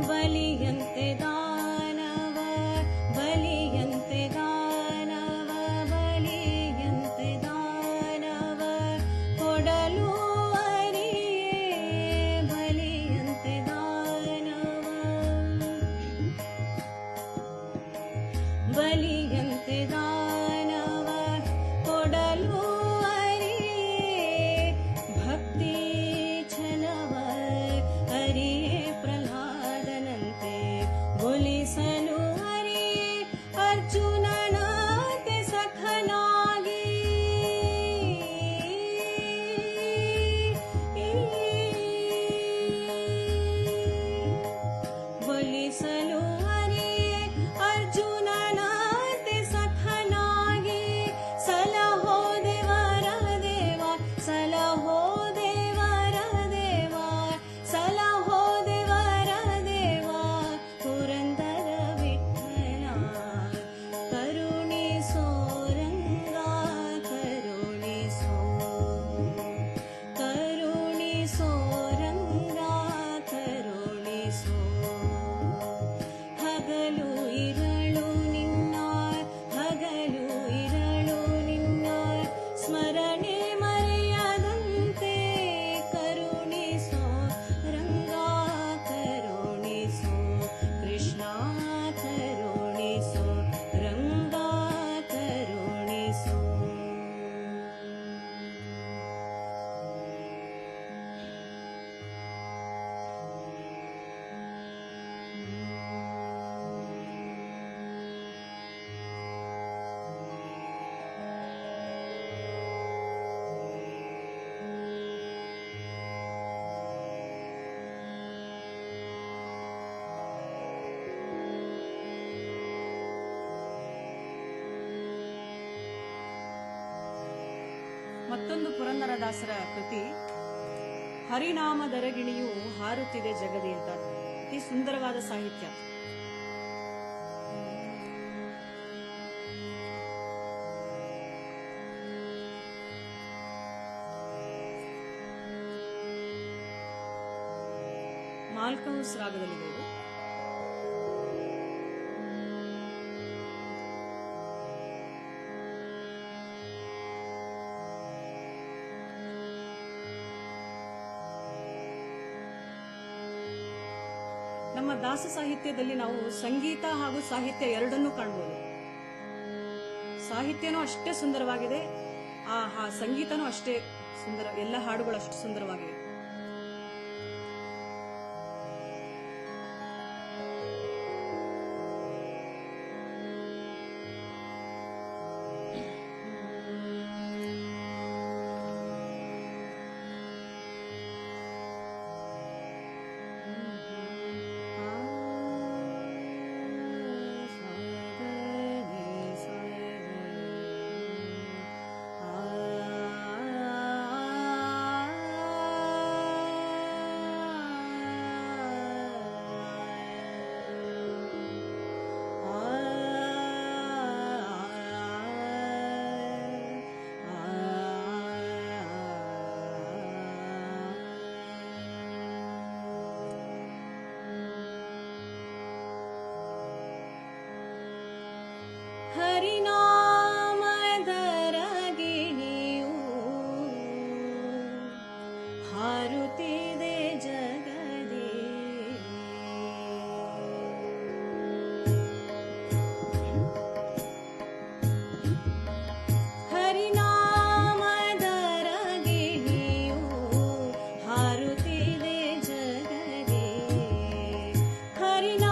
ಬಲಿಯಂತೆ ದಾನವ, ಬಲಿಯಂತೆ ದಾನವ, ಬಲಿಯಂತೆ ದಾನವ ಕೊಡಲು ಅರಿಯೇ, ಬಲಿಯಂತೆ ದಾನವ, ಬಲಿಯಂತೆ ದಾನವ ಕೊಡಲು ಅರಿಯೇ, ಭಕ್ತಿ ಛಲವ ಅರಿಯೇ ಪ್ರಹ್ಲಾದನಂತೆ ಒಲಿಸಲು ಅರಿಯೇ, ಅರ್ಜುನನಂತೆ ಸಖನಾಗಿ ಒಲಿಸಲು ಅರಿಯೇ, ಅರ್ಜುನನಂತೆ ಸಖನಾಗಿ ಸಲಹೋ ದೇವರ ದೇವ, ಸಲಹೋ ದೇವರ ದೇವ, ಸಲಹೋ ದೇವರ ದೇವ ಪುರಂದರ ವಿಠಲ, ಕರುಣಿಸೋ ರಂಗ ಕರುಣಿಸೋ, ಕರುಣಿಸೋ ರಂಗ ಕರುಣಿಸೋ, ಹಗಲು ಇರಳು ನಿನ್ನ ಪುರಂದರದಾಸರ ಕೃತಿ ಹರಿನಾಮದರಗಿಣಿಯು ಹಾರುತ್ತಿದೆ ಜಗದಿ ಅಂತ. ಅತಿ ಸುಂದರವಾದ ಸಾಹಿತ್ಯ. ಮಾಲ್ಕೌಸ್ ರಾಗದಲ್ಲಿದೆ ಇದು. ನಮ್ಮ ದಾಸ ಸಾಹಿತ್ಯದಲ್ಲಿ ನಾವು ಸಂಗೀತ ಹಾಗೂ ಸಾಹಿತ್ಯ ಎರಡನ್ನೂ ಕಾಣಬಹುದು. ಸಾಹಿತ್ಯನೂ ಅಷ್ಟೇ ಸುಂದರವಾಗಿದೆ, ಆ ಸಂಗೀತನೂ ಅಷ್ಟೇ ಸುಂದರ. ಎಲ್ಲ ಹಾಡುಗಳು ಅಷ್ಟು ಸುಂದರವಾಗಿವೆ. ಹರಿನಾಮದರಗಿಣಿಯು ಹಾರುತ್ತಿದೆ ಜಗದಿ. ಹರಿನಾಮದರಗಿಣಿಯು ಹಾರುತ್ತಿದೆ ಜಗದಿ. ಹರಿನಾಮದರಗಿಣಿಯು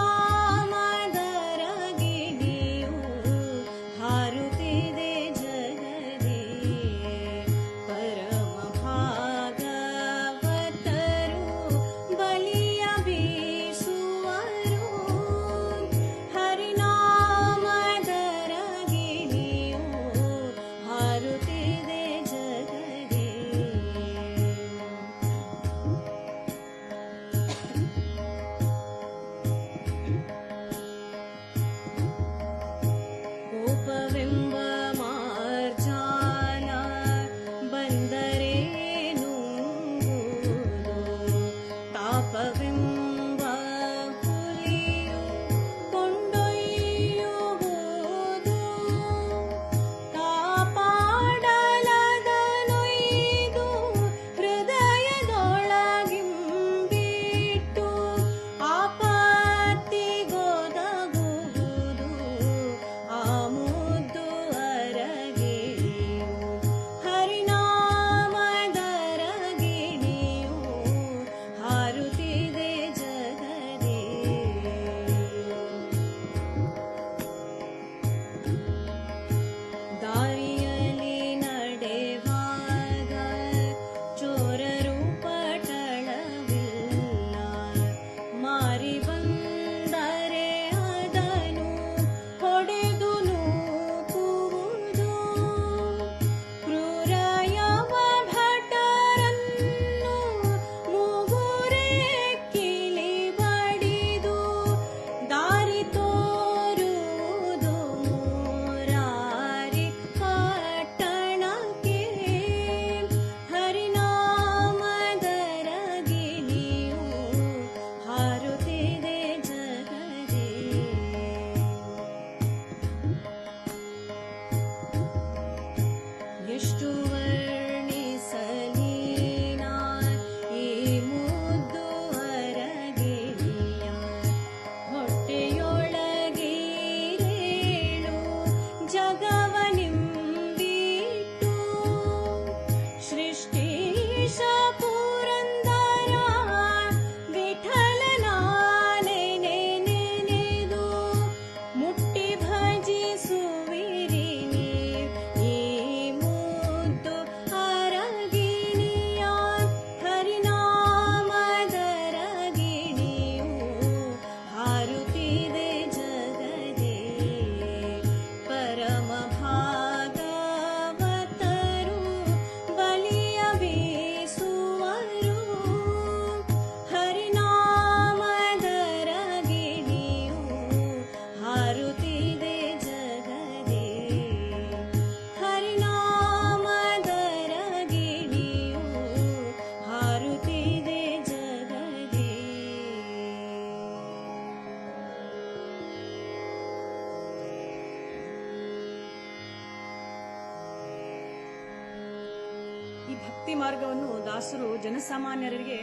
ಭಕ್ತಿ ಮಾರ್ಗವನ್ನು ದಾಸರು ಜನಸಾಮಾನ್ಯರಿಗೆ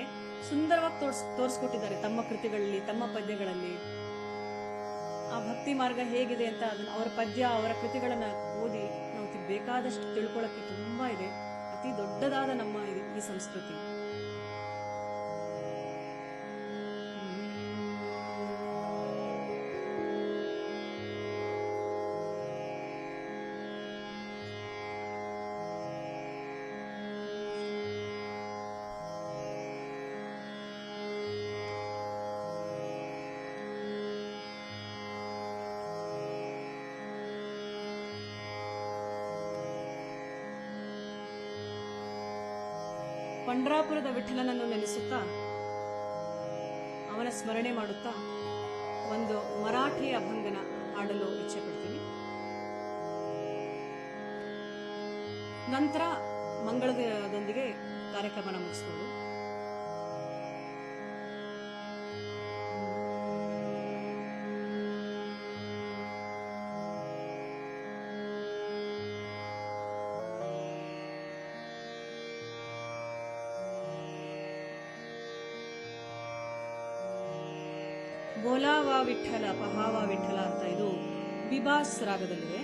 ಸುಂದರವಾಗಿ ತೋರಿಸ್ಕೊಟ್ಟಿದ್ದಾರೆ ತಮ್ಮ ಕೃತಿಗಳಲ್ಲಿ, ತಮ್ಮ ಪದ್ಯಗಳಲ್ಲಿ. ಆ ಭಕ್ತಿ ಮಾರ್ಗ ಹೇಗಿದೆ ಅಂತ ಅದನ್ನ ಅವರ ಪದ್ಯ, ಅವರ ಕೃತಿಗಳನ್ನ ಓದಿ ನಾವು ಬೇಕಾದಷ್ಟು ತಿಳ್ಕೊಳ್ಳಕ್ಕೆ ತುಂಬಾ ಇದೆ. ಅತಿ ದೊಡ್ಡದಾದ ನಮ್ಮ ಈ ಸಂಸ್ಕೃತಿ. ಪಂಡ್ರಾಪುರದ ವಿಠಲನನ್ನು ನೆನೆಸುತ್ತಾ, ಅವನ ಸ್ಮರಣೆ ಮಾಡುತ್ತಾ ಒಂದು ಮರಾಠಿ ಅಭಂಗನ ಹಾಡಲು ಇಚ್ಛೆ ಪಡ್ತೀನಿ. ನಂತರ ಮಂಗಳದೊಂದಿಗೆ ಕಾರ್ಯಕ್ರಮನ ಮುಗಿಸ್ಬೋದು. ಬೋಲಾವಾ ವಿಠಲ ಪಹಾವಾ ವಿಠಲ ಅಂತ ಇದು ಬಿಬಾಸ್ ರಾಗದಲ್ಲಿದೆ.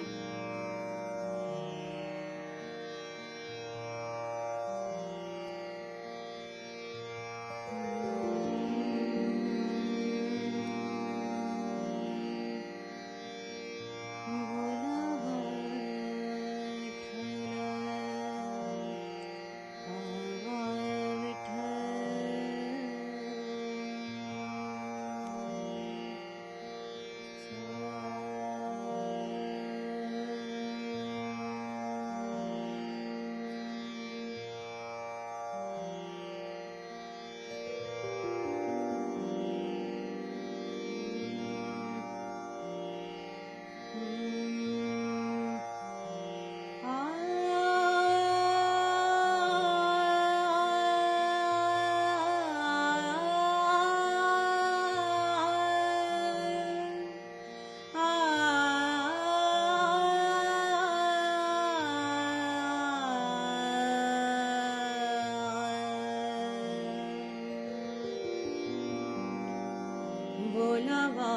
बोलावा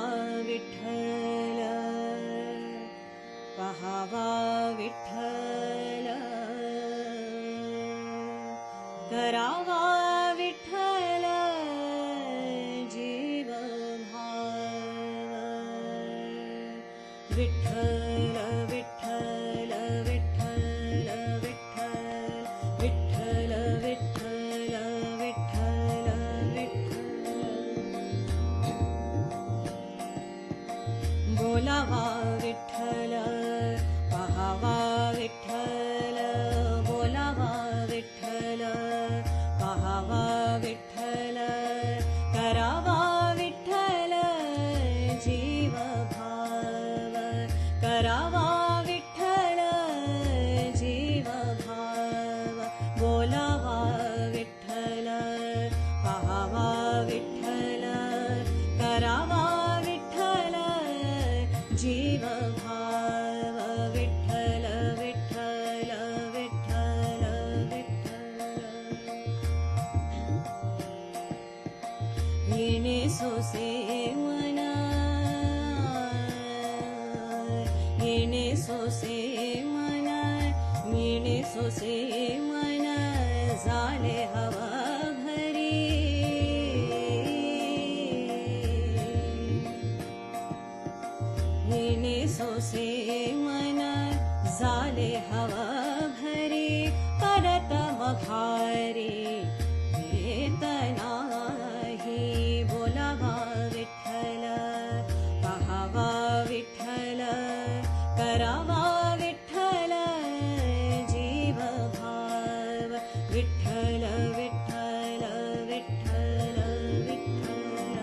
विठ्ठल पहावा विठ्ठल करावा विठ्ठल जीव भाव विठ्ठल विठ्ठल विठ्ठल विठ्ठल विठ्ठल विठ्ठल बोलावा विठ्ठल पहावा विठ्ठल बोलावा विठ्ठल पहावा विठ्ठल करावा विठ्ठल जीव भाव करावा विठ्ठल जीव भाव बोलावा विठ्ठल पहावा विठ्ठल करावा जीव भाव विठ्ठल विठ्ठल विठ्ठल विठ्ठल येणे सोसे मना येणे सोसे मना येणे सोसे मना झाले हवा भरी येणे सोसे मन झाले हवा भरी परत मघारी येत नाही बोलावा विठ्ठल पहावा विठ्ठल करावा विठ्ठल जीव भाव विठ्ठल विठ्ठल विठ्ठल विठ्ठल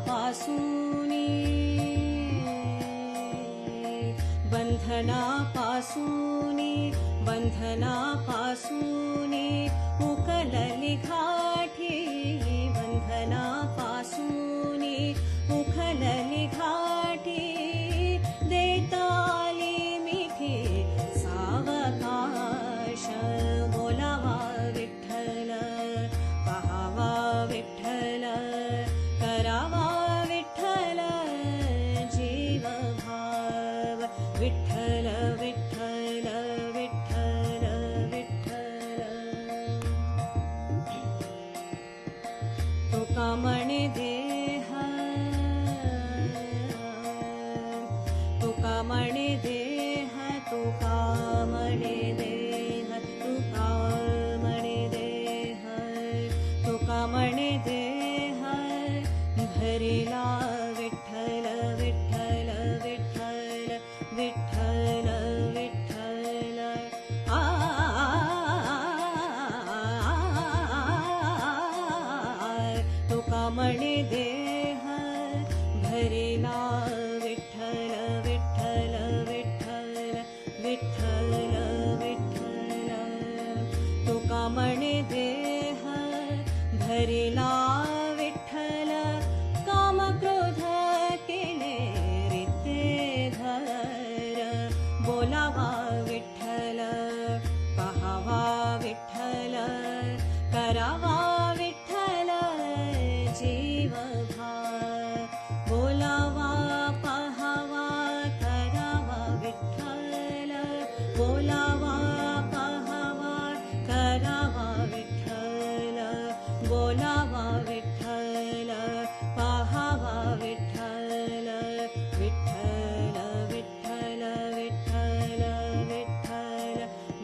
बंधनापासूनी बंधनापासूनी बंधनापासूनी उकलली घाटी बंधनापासूनी उकलली घाटी मणे देह तुका मणे देह तुका मणे देह तुका मणे देह तुका मणे देह भरिला विठ्ठल विठ्ठल विठ्ठल विठ्ठल विठ्ठल तुका मणे देह भरिला विठ्ठल विठ्ठल विठ्ठल विठ्ठल विठ्ठल तुका मणे देह भरिला विठ्ठल काम क्रोध केले रिते धर बोलावा विठ्ठल पहावा विठ्ठल करावा विठ्ठल जीव भार बोलावा पहावा करावा विठ्ठल बोलावा पहावा करावा विठ्ठल बोलावा विठ्ठल पहावा विठ्ठल विठ्ठल विठ्ठल विठ्ठल विठ्ठल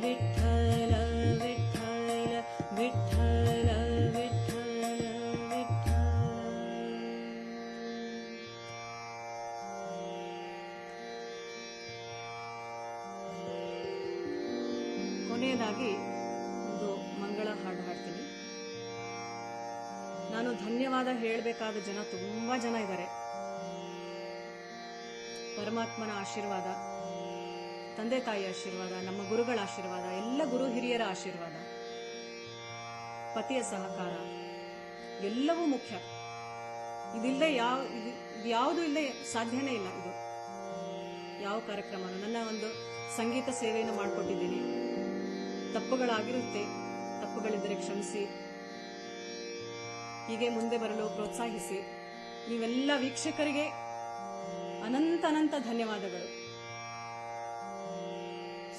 विठ्ठल विठ्ठल विठ्ठल विठ्ठल विठ्ठल ಕೊನೆಯದಾಗಿ ಒಂದು ಮಂಗಳ ಹಾಡು ಹಾಡ್ತೀನಿ. ನಾನು ಧನ್ಯವಾದ ಹೇಳಬೇಕಾದ ಜನ ತುಂಬಾ ಜನ ಇದ್ದಾರೆ. ಪರಮಾತ್ಮನ ಆಶೀರ್ವಾದ, ತಂದೆ ತಾಯಿ ಆಶೀರ್ವಾದ, ನಮ್ಮ ಗುರುಗಳ ಆಶೀರ್ವಾದ, ಎಲ್ಲ ಗುರು ಹಿರಿಯರ ಆಶೀರ್ವಾದ, ಪತಿಯ ಸಹಕಾರ ಎಲ್ಲವೂ ಮುಖ್ಯ. ಇದಿಲ್ಲದೆ ಯಾವುದು ಇಲ್ಲದೆ ಸಾಧ್ಯನೇ ಇಲ್ಲ. ಇದು ಯಾವ ಕಾರ್ಯಕ್ರಮನೂ ನನ್ನ ಒಂದು ಸಂಗೀತ ಸೇವೆಯನ್ನು ಮಾಡಿಕೊಟ್ಟಿದ್ದೀನಿ. ತಪ್ಪುಗಳಾಗಿರುತ್ತೆ, ತಪ್ಪುಗಳಿದ್ದರೆ ಕ್ಷಮಿಸಿ, ಹೀಗೆ ಮುಂದೆ ಬರಲು ಪ್ರೋತ್ಸಾಹಿಸಿ. ನೀವೆಲ್ಲ ವೀಕ್ಷಕರಿಗೆ ಅನಂತ ಅನಂತ ಧನ್ಯವಾದಗಳು.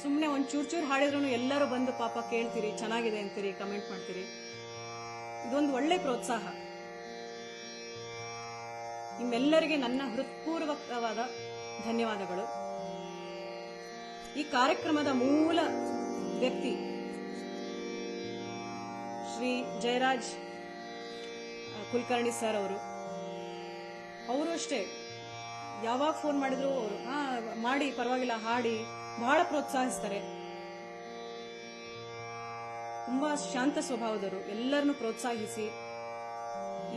ಸುಮ್ಮನೆ ಒಂದು ಚೂರು ಹಾಡಿದ್ರು ಎಲ್ಲರೂ ಬಂದು ಪಾಪ ಕೇಳ್ತೀರಿ, ಚೆನ್ನಾಗಿದೆ ಅಂತೀರಿ, ಕಮೆಂಟ್ ಮಾಡ್ತೀರಿ. ಇದೊಂದು ಒಳ್ಳೆ ಪ್ರೋತ್ಸಾಹ. ನಿಮ್ಮೆಲ್ಲರಿಗೆ ನನ್ನ ಹೃತ್ಪೂರ್ವಕವಾದ ಧನ್ಯವಾದಗಳು. ಈ ಕಾರ್ಯಕ್ರಮದ ಮೂಲ ವ್ಯಕ್ತಿ ಶ್ರೀ ಜಯರಾಜ್ ಕುಲಕರ್ಣಿ ಸರ್ ಅವರು ಅಷ್ಟೇ. ಯಾವಾಗ ಫೋನ್ ಮಾಡಿದ್ರು ಅವರು ಮಾಡಿ ಪರವಾಗಿಲ್ಲ ಹಾಡಿ ಬಹಳ ಪ್ರೋತ್ಸಾಹಿಸ್ತಾರೆ. ತುಂಬಾ ಶಾಂತ ಸ್ವಭಾವದವರು. ಎಲ್ಲರನ್ನು ಪ್ರೋತ್ಸಾಹಿಸಿ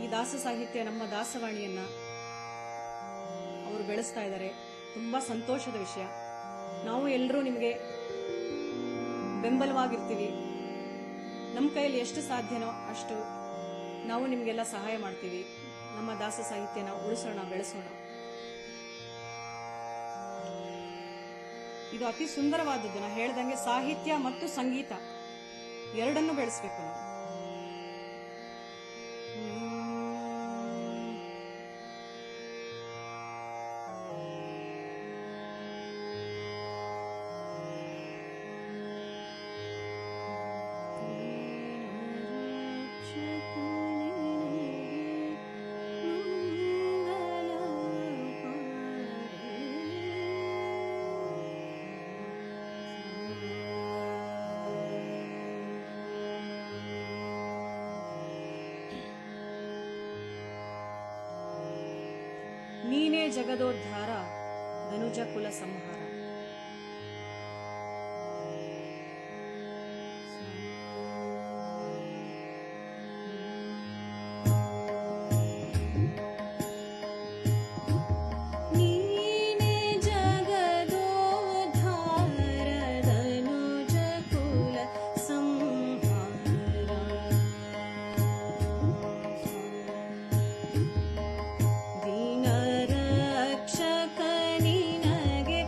ಈ ದಾಸ ಸಾಹಿತ್ಯ, ನಮ್ಮ ದಾಸವಾಣಿಯನ್ನ ಅವರು ಬೆಳೆಸ್ತಾ ಇದ್ದಾರೆ. ತುಂಬಾ ಸಂತೋಷದ ವಿಷಯ. ನಾವು ಎಲ್ಲರೂ ನಿಮಗೆ ಬೆಂಬಲವಾಗಿರ್ತೀವಿ. ನಮ್ಮ ಕೈಯಲ್ಲಿ ಎಷ್ಟು ಸಾಧ್ಯನೋ ಅಷ್ಟು ನಾವು ನಿಮಗೆಲ್ಲ ಸಹಾಯ ಮಾಡ್ತೀವಿ. ನಮ್ಮ ದಾಸ ಸಾಹಿತ್ಯನ ಉಳಿಸೋಣ, ಬೆಳೆಸೋಣ. ಇದು ಅತಿ ಸುಂದರವಾದದ್ದು. ನಾ ಹೇಳ್ದಂಗೆ ಸಾಹಿತ್ಯ ಮತ್ತು ಸಂಗೀತ ಎರಡನ್ನೂ ಬೆಳೆಸಬೇಕು ನಾವು. ನೀನೇ ಜಗದೋದ್ಧಾರ ಧನುಜ ಕುಲ ಸಂಹಾರ. ದೀನರಕ್ಷಕ ನಿನಗೆ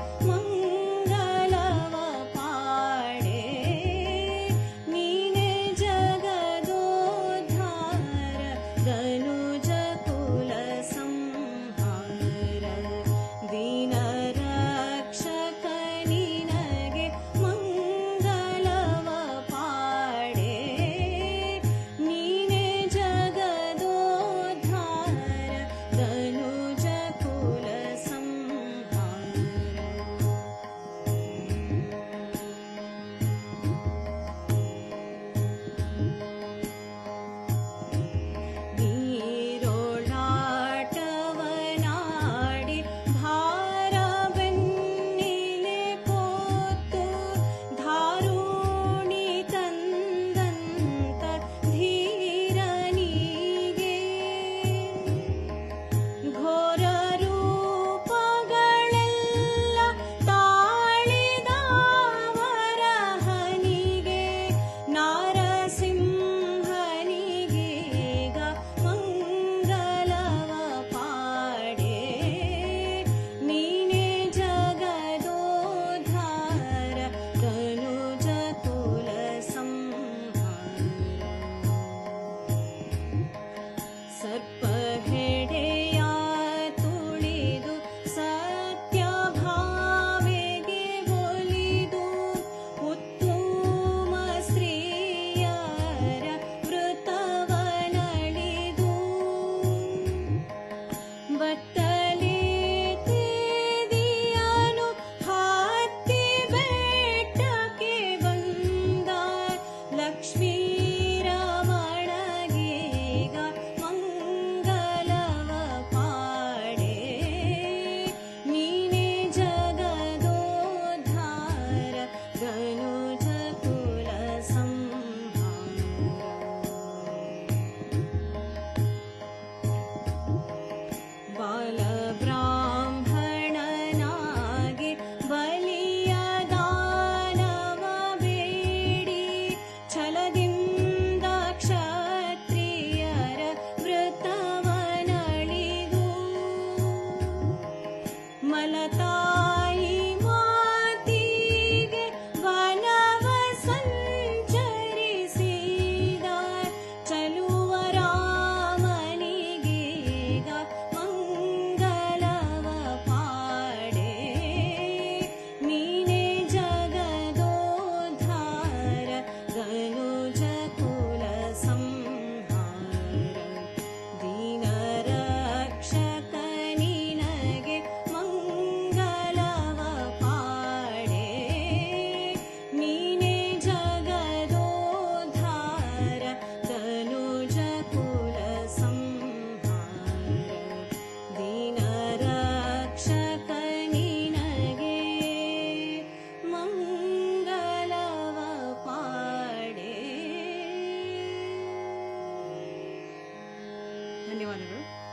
ಧನ್ಯವಾದಗಳು.